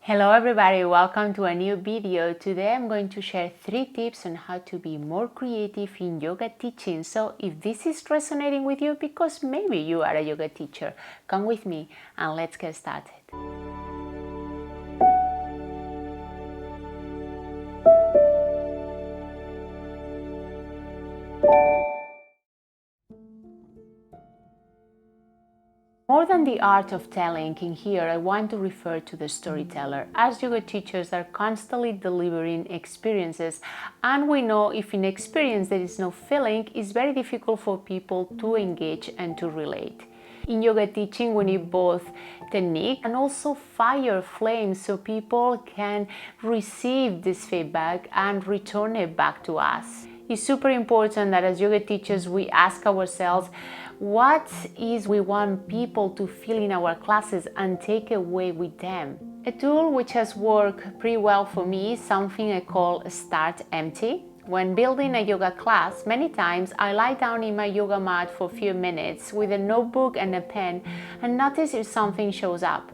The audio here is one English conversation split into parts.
Hello everybody, welcome to a new video. Today I'm going to share 3 tips on how to be more creative in yoga teaching. So if this is resonating with you, because maybe you are a yoga teacher, come with me and let's get started. More than the art of telling, in here I want to refer to the storyteller. As yoga teachers are constantly delivering experiences, and we know if in experience there is no feeling, it's very difficult for people to engage and to relate. In yoga teaching we need both technique and also fire flames so people can receive this feedback and return it back to us. It's super important that as yoga teachers we ask ourselves what is we want people to feel in our classes and take away with them. A tool which has worked pretty well for me is something I call Start Empty. When building a yoga class, many times I lie down in my yoga mat for a few minutes with a notebook and a pen and notice if something shows up.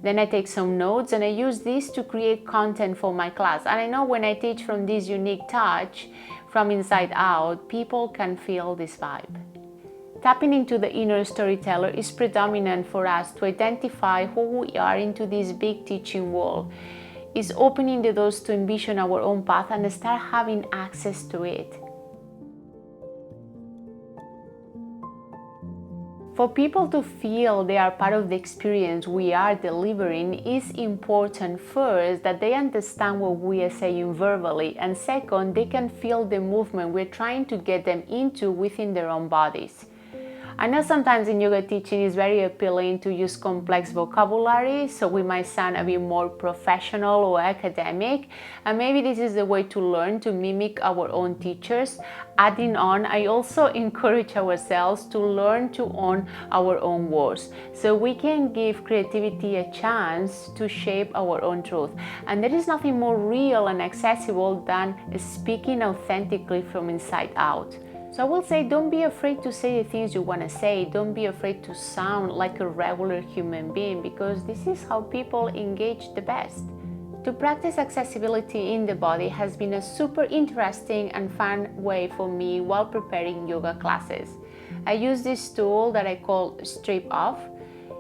Then I take some notes and I use this to create content for my class. And I know when I teach from this unique touch, from inside out, people can feel this vibe. Tapping into the inner storyteller is predominant for us to identify who we are into this big teaching world. It's opening the doors to envision our own path and start having access to it. For people to feel they are part of the experience we are delivering, it's important first that they understand what we are saying verbally, and second, they can feel the movement we're trying to get them into within their own bodies. I know sometimes in yoga teaching it's very appealing to use complex vocabulary, so we might sound a bit more professional or academic, and maybe this is the way to learn to mimic our own teachers. Adding on, I also encourage ourselves to learn to own our own words, so we can give creativity a chance to shape our own truth. And there is nothing more real and accessible than speaking authentically from inside out. So I will say, don't be afraid to say the things you want to say. Don't be afraid to sound like a regular human being, because this is how people engage the best. To practice accessibility in the body has been a super interesting and fun way for me while preparing yoga classes. I use this tool that I call Strip Off.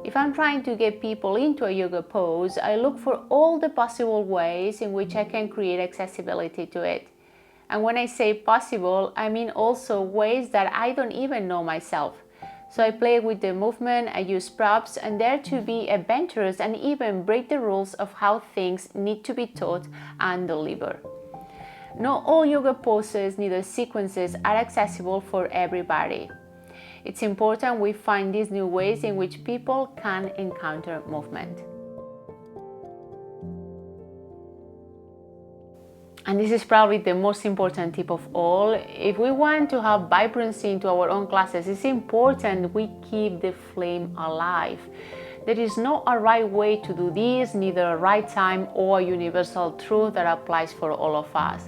If I'm trying to get people into a yoga pose, I look for all the possible ways in which I can create accessibility to it. And when I say possible, I mean also ways that I don't even know myself. So I play with the movement, I use props, and dare to be adventurous and even break the rules of how things need to be taught and delivered. Not all yoga poses, neither sequences, are accessible for everybody. It's important we find these new ways in which people can encounter movement. And this is probably the most important tip of all. If we want to have vibrancy into our own classes, it's important we keep the flame alive. There is no a right way to do this, neither a right time or a universal truth that applies for all of us.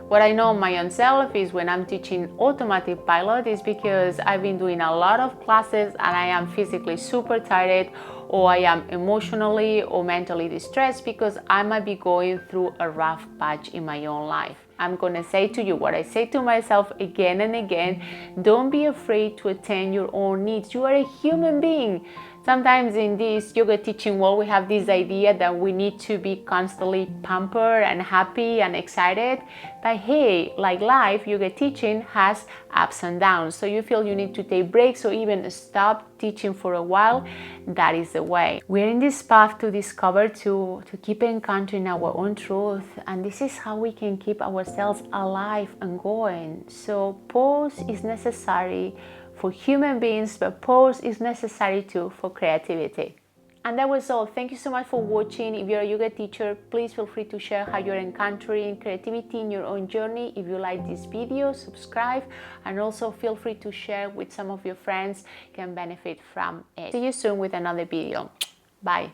What I know my own self is when I'm teaching automatic pilot is because I've been doing a lot of classes and I am physically super tired, or I am emotionally or mentally distressed because I might be going through a rough patch in my own life. I'm gonna say to you what I say to myself again and again: don't be afraid to attend your own needs. You are a human being. Sometimes in this yoga teaching world we have this idea that we need to be constantly pampered and happy and excited, but hey, like life, yoga teaching has ups and downs. So you feel you need to take breaks or even stop teaching for a while, that is the way. We're in this path to discover, to keep encountering our own truth, and this is how we can keep ourselves alive and going. So pause is necessary for human beings, but pause is necessary too for creativity. And that was all. Thank you so much for watching. If you're a yoga teacher, please feel free to share how you're encountering creativity in your own journey. If you like this video, subscribe, and also feel free to share with some of your friends who can benefit from it. See you soon with another video. Bye.